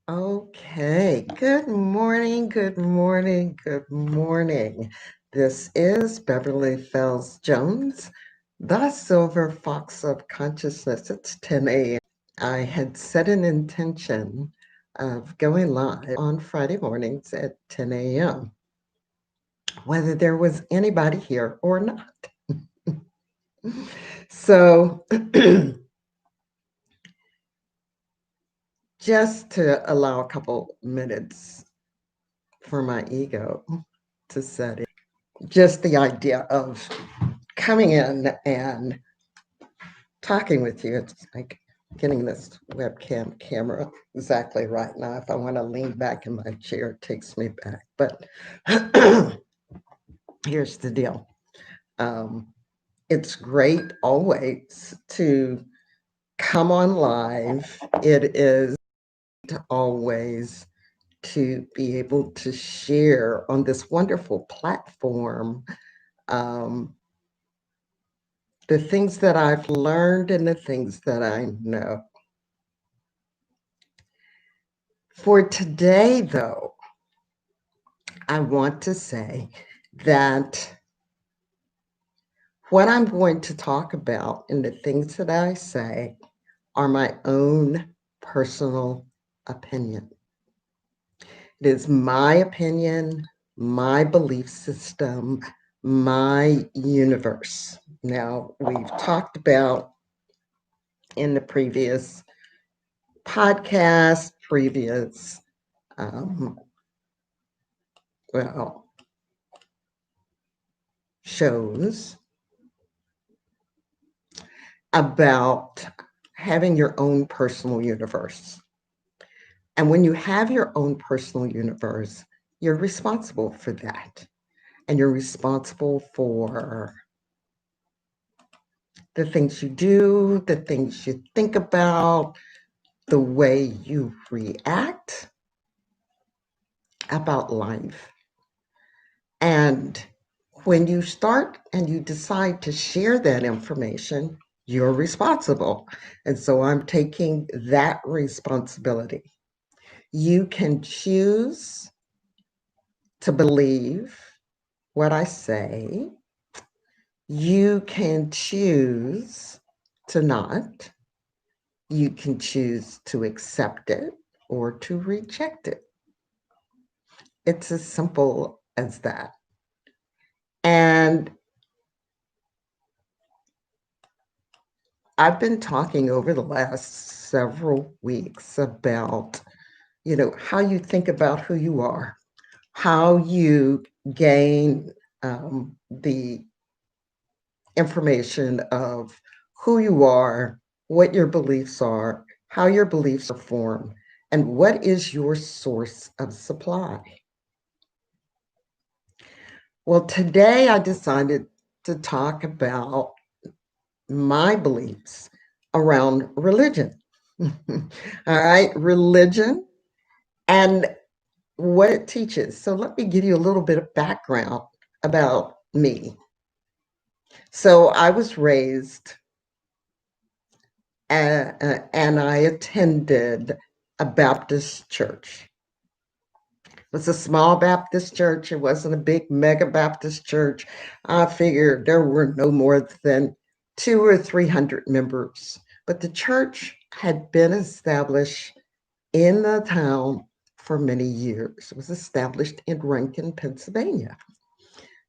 Okay, good morning, good morning, good morning. This is Beverly Fells Jones, the Silver Fox of Consciousness. It's 10 a.m. I had set an intention of going live on Friday mornings at 10 a.m., whether there was anybody here or not. So, just to allow a couple minutes for my ego to set in, just the idea of coming in and talking with you. It's like getting this webcam camera exactly right now. If I want to lean back in my chair, it takes me back. But here's the deal. It's great always to come on live. It is always to be able to share on this wonderful platform the things that I've learned and the things that I know. For today, though, I want to say that what I'm going to talk about and the things that I say are my own personal opinion. It is my opinion, my belief system, my universe. Now, we've talked about in the previous podcast, previous, shows about having your own personal universe. And when you have your own personal universe, you're responsible for that. And you're responsible for the things you do, the things you think about, the way you react about life. And when you start and you decide to share that information, you're responsible. And so I'm taking that responsibility. You can choose to believe what I say. You can choose to not. You can choose to accept it or to reject it. It's as simple as that. And I've been talking over the last several weeks about, how you think about who you are, how you gain the information of who you are, what your beliefs are, how your beliefs are formed, and what is your source of supply. Well, today I decided to talk about my beliefs around religion. All right, religion and what it teaches. So let me give you a little bit of background about me. So I was raised and I attended a Baptist church. It was a small Baptist church. It wasn't a big mega Baptist church. I figured there were no more than 200 or 300 members. But the church had been established in the town for many years. It was established in Rankin, Pennsylvania.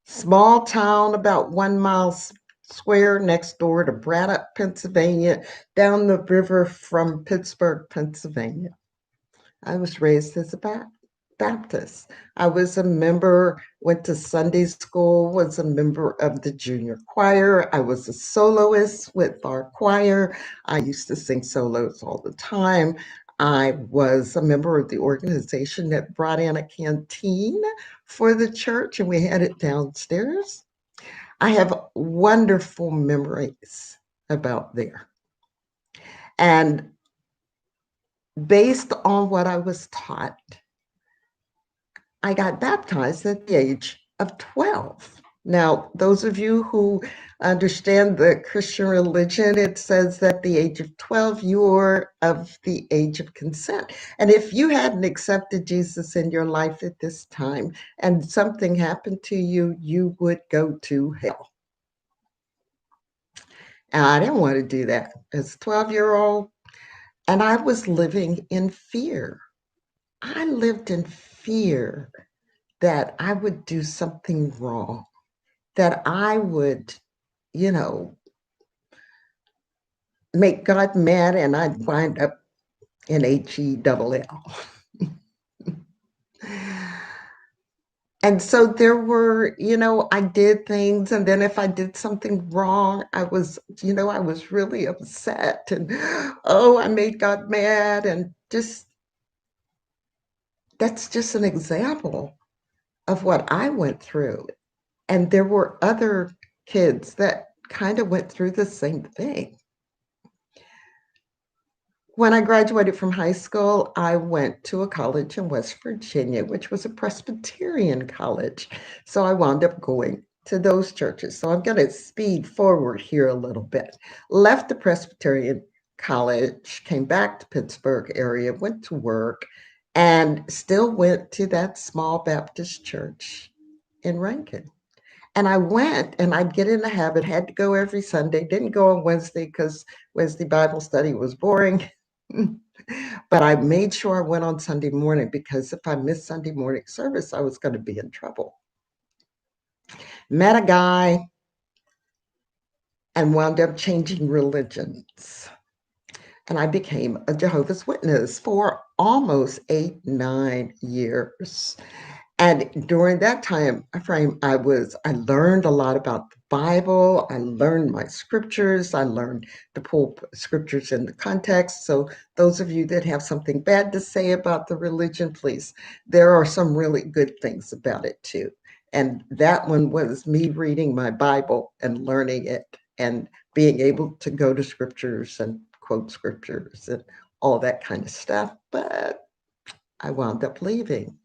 Small town, about 1 mile square next door to Braddock, Pennsylvania, down the river from Pittsburgh, Pennsylvania. I was raised as a Baptist. I was a member, went to Sunday school, was a member of the junior choir. I was a soloist with our choir. I used to sing solos all the time. I was a member of the organization that brought in a canteen for the church, and we had it downstairs. I have wonderful memories about there. And based on what I was taught, I got baptized at the age of 12. Now, those of you who understand the Christian religion, it says that the age of 12, you're of the age of consent. And if you hadn't accepted Jesus in your life at this time and something happened to you, you would go to hell. And I didn't want to do that as a 12-year-old. And I was living in fear. I lived in fear that I would do something wrong, that I would, you know, make God mad and I'd wind up in HELL. And so there were, I did things, and then if I did something wrong, I was really upset, and oh, I made God mad, and just that's just an example of what I went through. And there were other kids that kind of went through the same thing. When I graduated from high school, I went to a college in West Virginia, which was a Presbyterian college. So I wound up going to those churches. So I'm going to speed forward here a little bit. Left the Presbyterian college, came back to Pittsburgh area, went to work, and still went to that small Baptist church in Rankin. And I went and I'd get in the habit, had to go every Sunday, didn't go on Wednesday because Wednesday Bible study was boring. But I made sure I went on Sunday morning because if I missed Sunday morning service, I was going to be in trouble. Met a guy and wound up changing religions. And I became a Jehovah's Witness for almost 8, 9 years. And during that time frame, I learned a lot about the Bible. I learned my scriptures. I learned to pull scriptures in the context. So those of you that have something bad to say about the religion, please, there are some really good things about it too. And that one was me reading my Bible and learning it and being able to go to scriptures and quote scriptures and all that kind of stuff. But I wound up leaving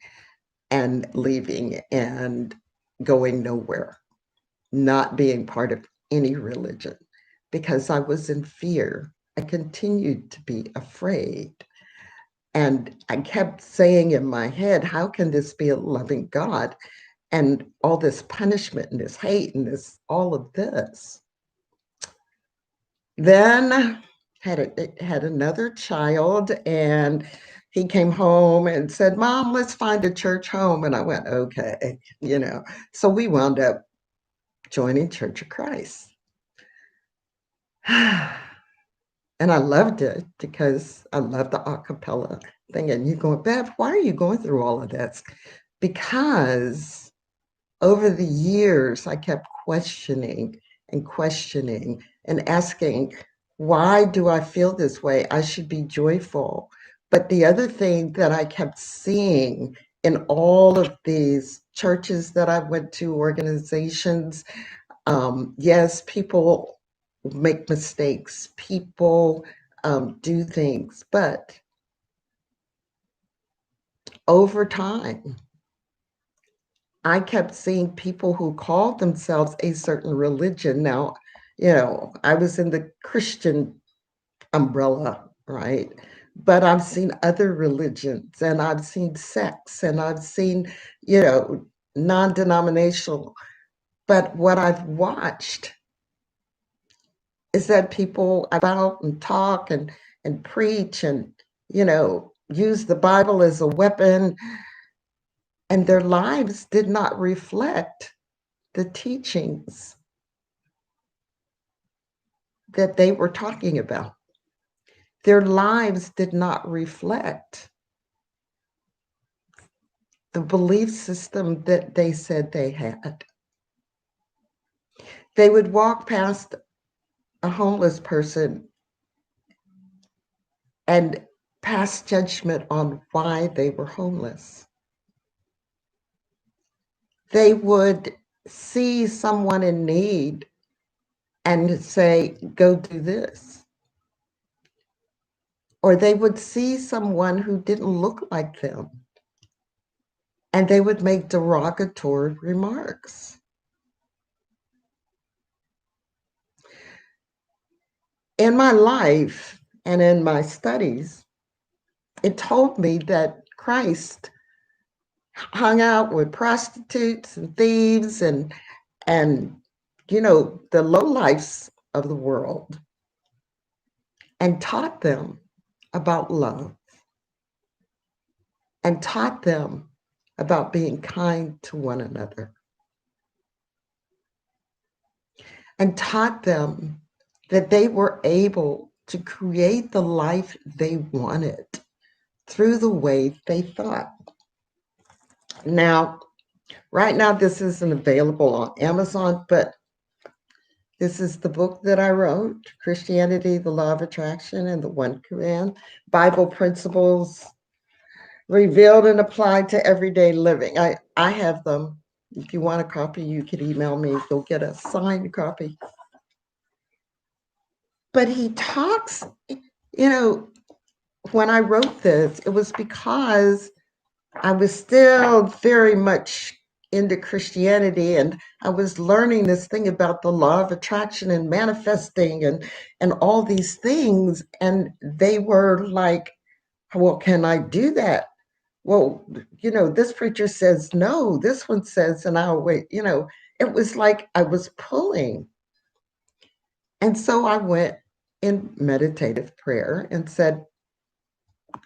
and going nowhere, not being part of any religion because I was in fear. I continued to be afraid. And I kept saying in my head, how can this be a loving God? And all this punishment and this hate and all of this. Then had another child, and he came home and said, Mom, let's find a church home. And I went, okay, So we wound up joining Church of Christ. And I loved it because I love the a cappella thing. And you're going, Bev, why are you going through all of this? Because over the years, I kept questioning and asking, why do I feel this way? I should be joyful. But the other thing that I kept seeing in all of these churches that I went to, organizations, yes, people make mistakes, people do things, but over time, I kept seeing people who called themselves a certain religion. Now, I was in the Christian umbrella, right? But I've seen other religions and I've seen sects and I've seen, non-denominational. But what I've watched is that people about and talk and preach and, use the Bible as a weapon, and their lives did not reflect the teachings that they were talking about. Their lives did not reflect the belief system that they said they had. They would walk past a homeless person and pass judgment on why they were homeless. They would see someone in need and say, go do this. Or they would see someone who didn't look like them and they would make derogatory remarks. in my life and in my studies, it told me that Christ hung out with prostitutes and thieves and the lowlifes of the world and taught them about love and taught them about being kind to one another and taught them that they were able to create the life they wanted through the way they thought. Now, right now, this isn't available on Amazon, but this is the book that I wrote, Christianity, the Law of Attraction, and the One Command, Bible Principles Revealed and Applied to Everyday Living. I have them. If you want a copy, you could email me. You'll get a signed copy. But he talks, you know, when I wrote this, it was because I was still very much into Christianity, and I was learning this thing about the law of attraction and manifesting and all these things. And they were like, well, can I do that? Well, this preacher says no, this one says, and I'll wait, it was like I was pulling. And so I went in meditative prayer and said,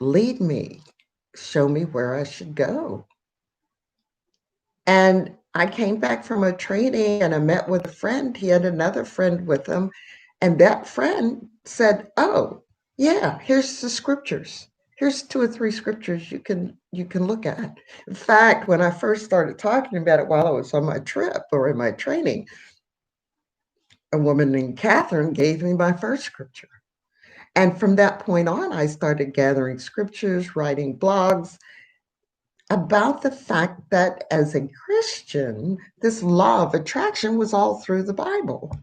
lead me, show me where I should go. And I came back from a training and I met with a friend. He had another friend with him. And that friend said, oh, yeah, here's the scriptures. Here's 2 or 3 scriptures you can look at. In fact, when I first started talking about it while I was on my trip or in my training, a woman named Catherine gave me my first scripture. And from that point on, I started gathering scriptures, writing blogs about the fact that as a Christian, this law of attraction was all through the Bible.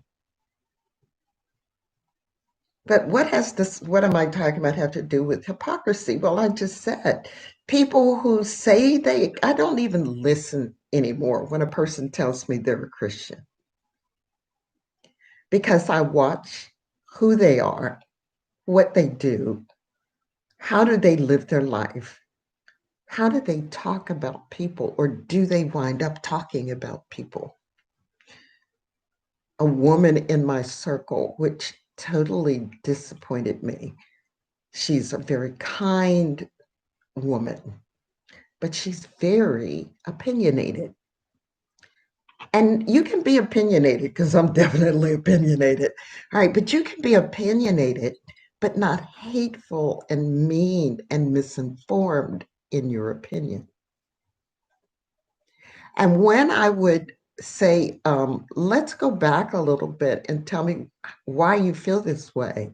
But what am I talking about have to do with hypocrisy? Well, I just said people who say I don't even listen anymore when a person tells me they're a Christian because I watch who they are, what they do, how do they live their life, how do they talk about people, or do they wind up talking about people? A woman in my circle, which totally disappointed me. She's a very kind woman, but she's very opinionated. And you can be opinionated because I'm definitely opinionated. All right, but you can be opinionated, but not hateful and mean and misinformed in your opinion. And when I would say, let's go back a little bit and tell me why you feel this way.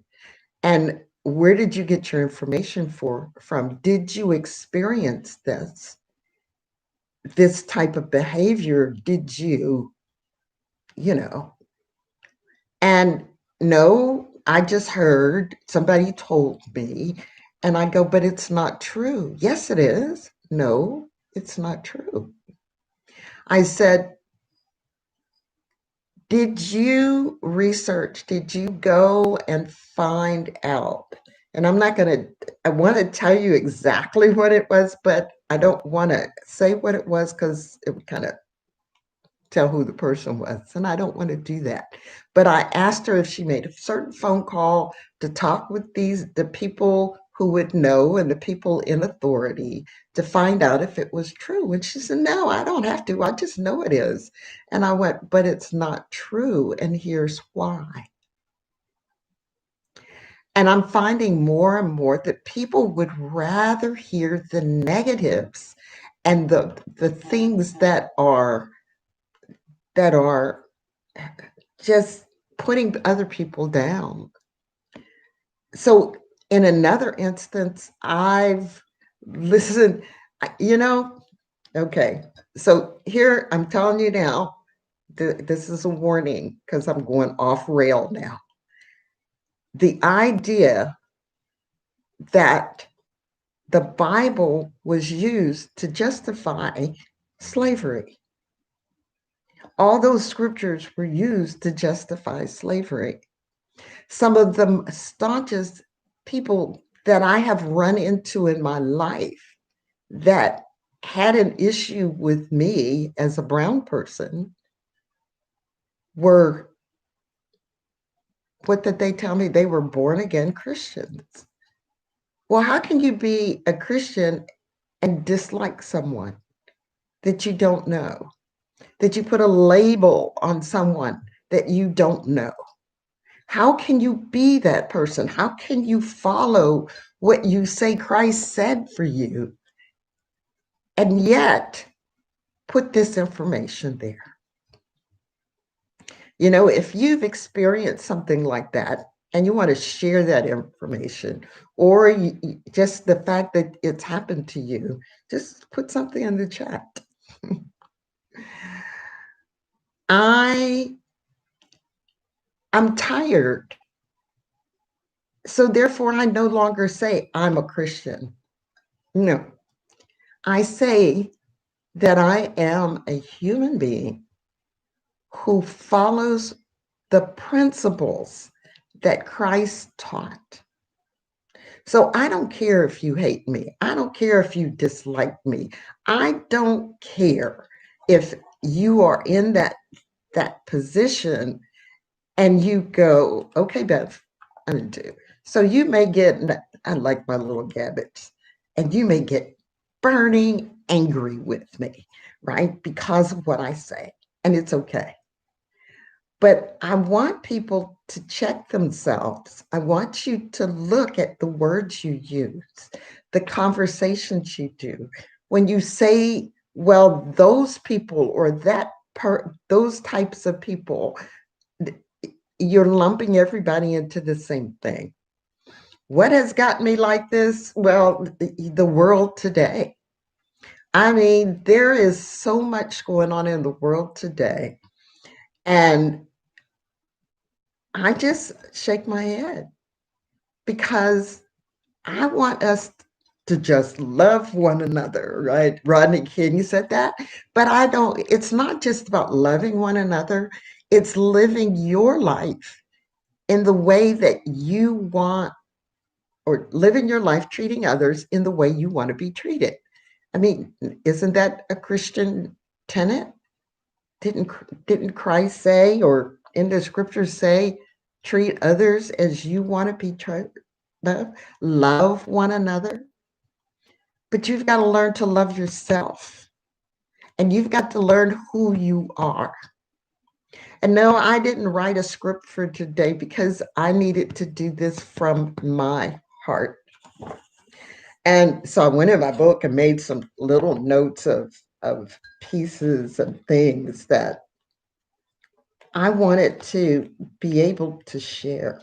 And where did you get your information from? Did you experience this type of behavior? Did you know? And no, I just heard somebody told me, and I go, but it's not true. Yes, it is. No, it's not true. I said, did you research? Did you go and find out? And I want to tell you exactly what it was, but I don't want to say what it was because it would kind of tell who the person was. And I don't want to do that. But I asked her if she made a certain phone call to talk with the people who would know and the people in authority to find out if it was true. And she said, no, I don't have to. I just know it is. And I went, but it's not true. And here's why. And I'm finding more and more that people would rather hear the negatives and the things that are just putting other people down. So in another instance, I've listened, you know, okay. So here I'm telling you now, this is a warning because I'm going off rail now. The idea that the Bible was used to justify slavery. All those scriptures were used to justify slavery. Some of the staunchest people that I have run into in my life that had an issue with me as a brown person were, what did they tell me? They were born again Christians. Well, how can you be a Christian and dislike someone that you don't know? That you put a label on someone that you don't know? How can you be that person? How can you follow what you say Christ said for you and yet put this information there? You know, if you've experienced something like that and you want to share that information, or just the fact that it's happened to you, just put something in the chat. I'm tired. So therefore, I no longer say I'm a Christian. No, I say that I am a human being who follows the principles that Christ taught. So I don't care if you hate me. I don't care if you dislike me. I don't care if you are in that position and you go, okay, Bev, I'm into. So you may get, I like my little gabbits, and you may get burning angry with me, right? Because of what I say. And it's okay. But I want people to check themselves. I want you to look at the words you use, the conversations you do. When you say, well, those people or those types of people, you're lumping everybody into the same thing. What has got me like this? Well, the world today. I mean, there is so much going on in the world today. And I just shake my head because I want us to just love one another, right? Rodney King said that. But I don't, it's not just about loving one another, it's living your life in the way that you want, or living your life treating others in the way you want to be treated. I mean, isn't that a Christian tenet? Didn't Christ say, or in the scriptures say, treat others as you want to be treated? Love one another. But you've got to learn to love yourself, and you've got to learn who you are. And no, I didn't write a script for today because I needed to do this from my heart. And so I went in my book and made some little notes of pieces and things that I wanted to be able to share.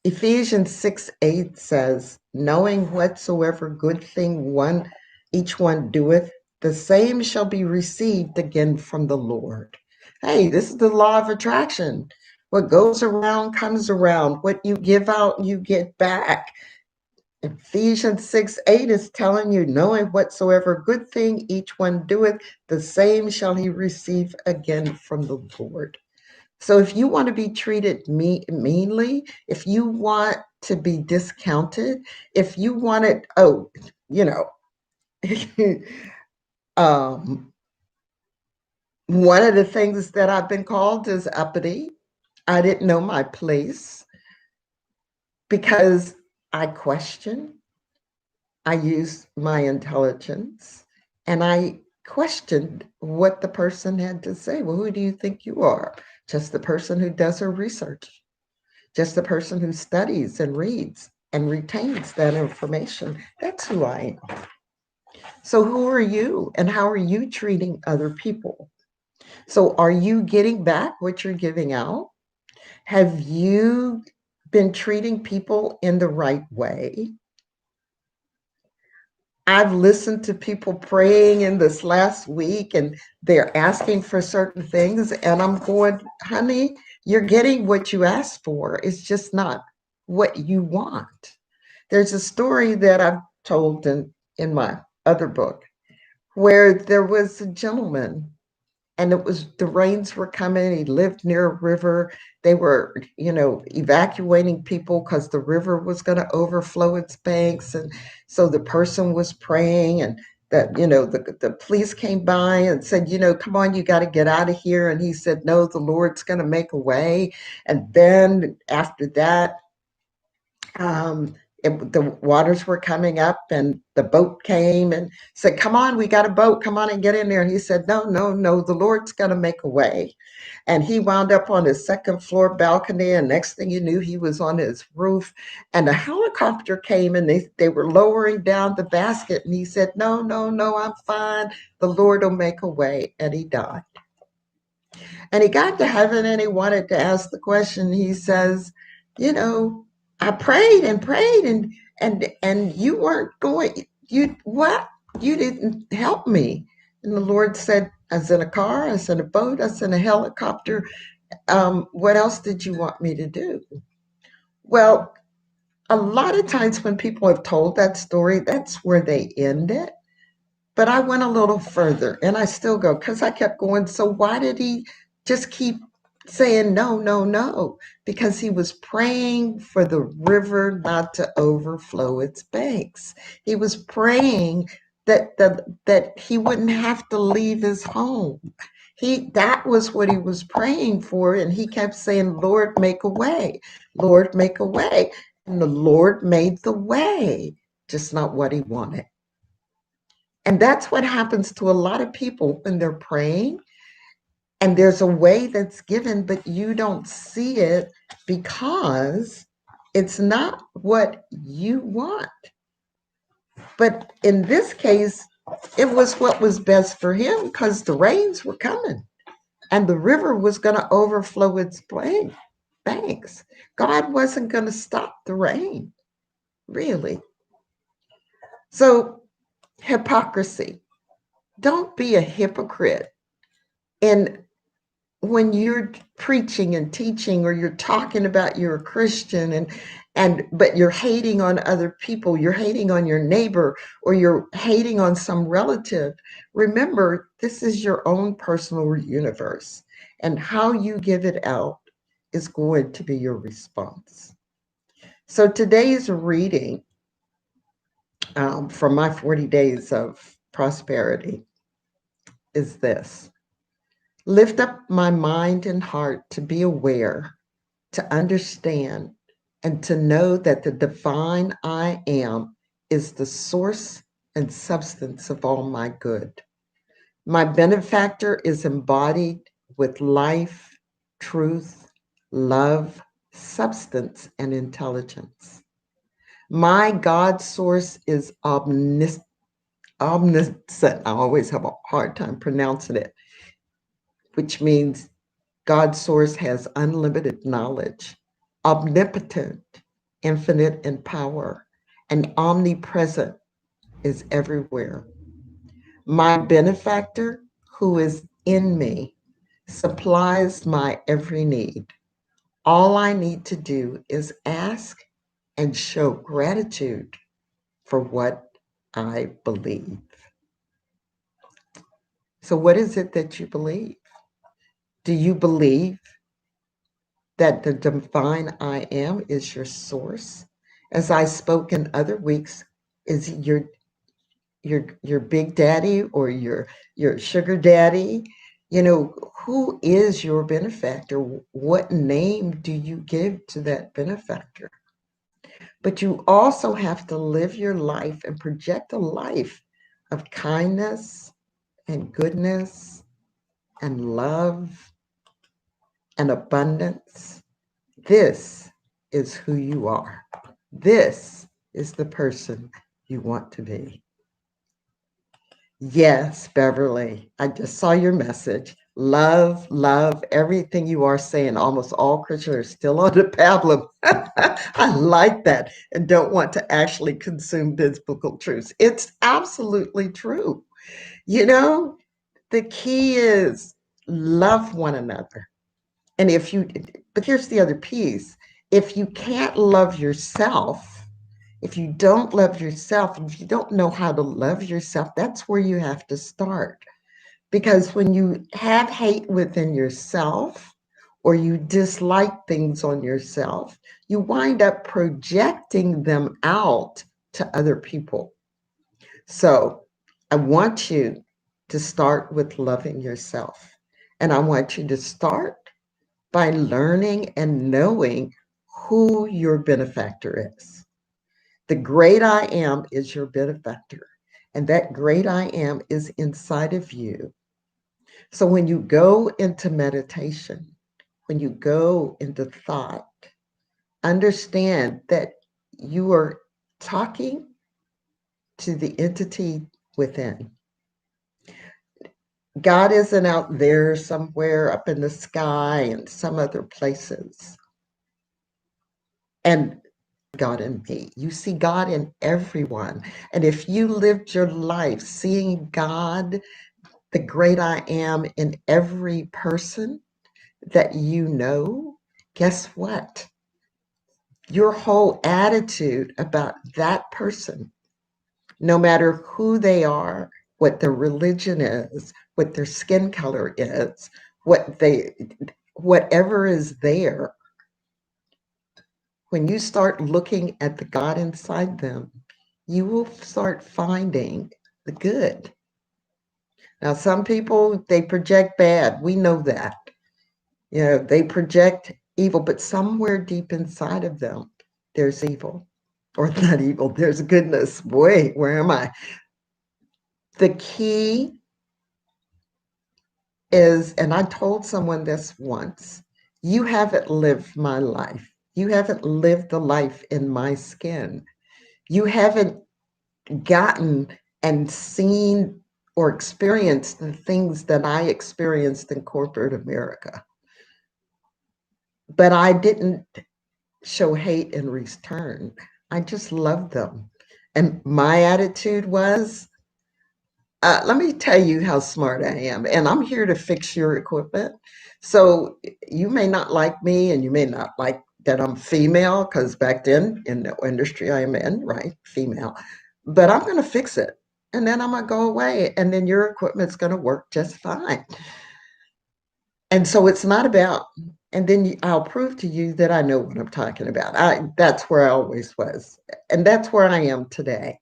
Ephesians 6:8 says, knowing whatsoever good thing each one doeth, the same shall be received again from the Lord. Hey, this is the law of attraction. What goes around comes around. What you give out, you get back. Ephesians 6:8 is telling you, knowing whatsoever good thing each one doeth, the same shall he receive again from the Lord. So if you want to be treated meanly, if you want to be discounted, if you want it, you know, one of the things that I've been called is uppity. I didn't know my place because I questioned. I used my intelligence and I questioned what the person had to say. Well, who do you think you are? Just the person who does her research, just the person who studies and reads and retains that information. That's who I am. So, who are you and how are you treating other people? So, are you getting back what you're giving out? Have you been treating people in the right way? I've listened to people praying in this last week and they're asking for certain things. And I'm going, honey, you're getting what you asked for. It's just not what you want. There's a story that I've told in my other book where there was a gentleman and it was the rains were coming. He lived near a river. They were, evacuating people because the river was going to overflow its banks. And so the person was praying, and that, the police came by and said, come on, you got to get out of here. And he said, no, the Lord's going to make a way. And then after that, the waters were coming up, and the boat came and said, come on, we got a boat, come on and get in there. And he said, no, no, no, the Lord's going to make a way. And he wound up on his second floor balcony, and next thing you knew, he was on his roof, and a helicopter came, and they were lowering down the basket, and he said, no, no, no, I'm fine, the Lord will make a way. And he died. And he got to heaven, and he wanted to ask the question. He says, you know, I prayed and prayed, and you weren't going. You what? You didn't help me. And the Lord said, I was in a car, I was in a boat, I was in a helicopter. What else did you want me to do? Well, a lot of times when people have told that story, that's where they end it. But I went a little further, and I still go, because I kept going. So why did he just keep saying no, no, no? Because he was praying for the river not to overflow its banks. He was praying that he wouldn't have to leave his home. That was what he was praying for, and he kept saying, Lord, make a way. Lord, make a way. And the Lord made the way, just not what he wanted. And that's what happens to a lot of people when they're praying, and there's a way that's given, but you don't see it because it's not what you want. But in this case, it was what was best for him, because the rains were coming and the river was going to overflow its banks. God wasn't going to stop the rain, really. So, hypocrisy. Don't be a hypocrite. And when you're preaching and teaching, or you're talking about you're a Christian, and but you're hating on other people, you're hating on your neighbor, or you're hating on some relative, remember, this is your own personal universe, and how you give it out is going to be your response. So today's reading, from my 40 days of prosperity, is this: lift up my mind and heart to be aware, to understand, and to know that the divine I am is the source and substance of all my good. My benefactor is embodied with life, truth, love, substance, and intelligence. My God source is omniscient. I always have a hard time pronouncing it, which means God's source has unlimited knowledge, omnipotent, infinite in power, and omnipresent, is everywhere. My benefactor, who is in me, supplies my every need. All I need to do is ask and show gratitude for what I believe. So, what is it that you believe? Do you believe that the divine I am is your source? As I spoke in other weeks, is your big daddy, or your sugar daddy? Who is your benefactor? What name do you give to that benefactor? But you also have to live your life and project a life of kindness and goodness and love and abundance. This is who you are. This is the person you want to be. Yes, Beverly, I just saw your message. Love, love, everything you are saying. Almost all Christians are still on the pablum. I like that, and don't want to actually consume biblical truths. It's absolutely true. You know, the key is love one another. And but here's the other piece. If you can't love yourself, if you don't love yourself, if you don't know how to love yourself, that's where you have to start. Because when you have hate within yourself or you dislike things on yourself, you wind up projecting them out to other people. So I want you to start with loving yourself. And I want you to start by learning and knowing who your benefactor is. The great I am is your benefactor. And that great I am is inside of you. So when you go into meditation, when you go into thought, understand that you are talking to the entity within. God isn't out there somewhere up in the sky and some other places. And God in me. You see God in everyone. And if you lived your life seeing God, the great I am, in every person that you know, guess what? Your whole attitude about that person, no matter who they are, what their religion is, what their skin color is, whatever is there, when you start looking at the God inside them, you will start finding the good. Now, some people, they project bad. We know that. You know, they project evil, but somewhere deep inside of them, there's evil. Or not evil, there's goodness. Boy, where am I? The key is, and I told someone this once, you haven't lived my life. You haven't lived the life in my skin. You haven't gotten and seen or experienced the things that I experienced in corporate America. But I didn't show hate in return. I just loved them. And my attitude was, let me tell you how smart I am, and I'm here to fix your equipment. So you may not like me, and you may not like that I'm female, because back then in the industry I'm in, right, female, but I'm going to fix it. And then I'm going to go away, and then your equipment's going to work just fine. And so it's not about, and then I'll prove to you that I know what I'm talking about. That's where I always was. And that's where I am today,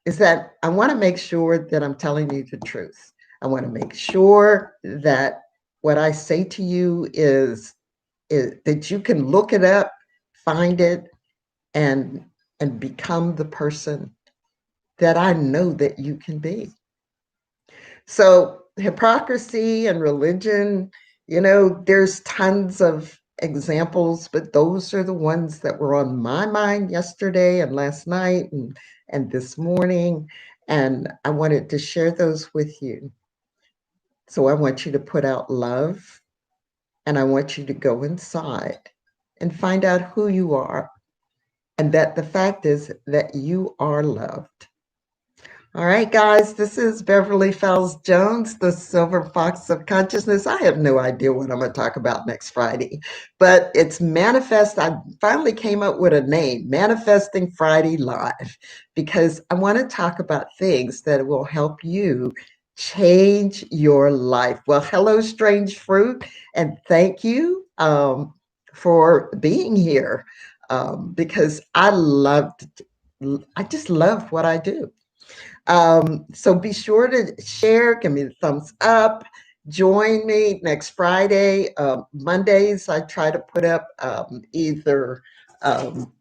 is that I want to make sure that I'm telling you the truth. I want to make sure that what I say to you is that you can look it up, find it, and and become the person that I know that you can be. So hypocrisy and religion, there's tons of examples, but those are the ones that were on my mind yesterday and last night and this morning. And I wanted to share those with you. So I want you to put out love, and I want you to go inside and find out who you are, and that the fact is that you are loved. All right, guys, this is Beverly Fells Jones, the Silver Fox of Consciousness. I have no idea what I'm going to talk about next Friday, but it's Manifest. I finally came up with a name, Manifesting Friday Live, because I want to talk about things that will help you change your life. Well, hello, strange fruit, and thank you for being here, because I just love what I do. So be sure to share, give me the thumbs up, join me next Friday. Mondays, I try to put up either um,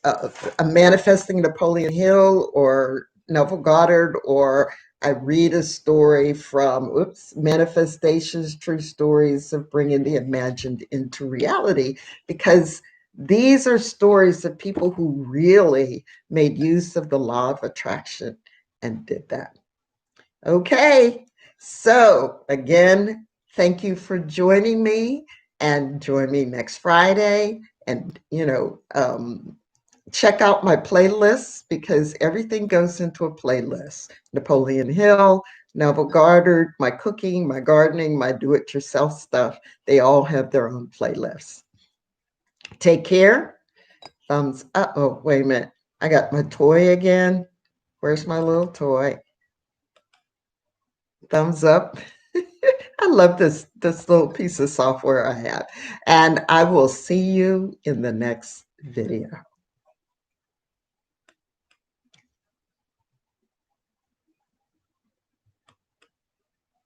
a Manifesting Napoleon Hill or Neville Goddard, or I read a story from Manifestations, True Stories of Bringing the Imagined into Reality, because these are stories of people who really made use of the law of attraction and did that. Okay, so again, thank you for joining me, and join me next Friday. And, check out my playlists, because everything goes into a playlist. Napoleon Hill, Neville Goddard, my cooking, my gardening, my do-it-yourself stuff, they all have their own playlists. Take care. Thumbs up. Oh, wait a minute. I got my toy again. Where's my little toy? Thumbs up. I love this little piece of software I have. And I will see you in the next video.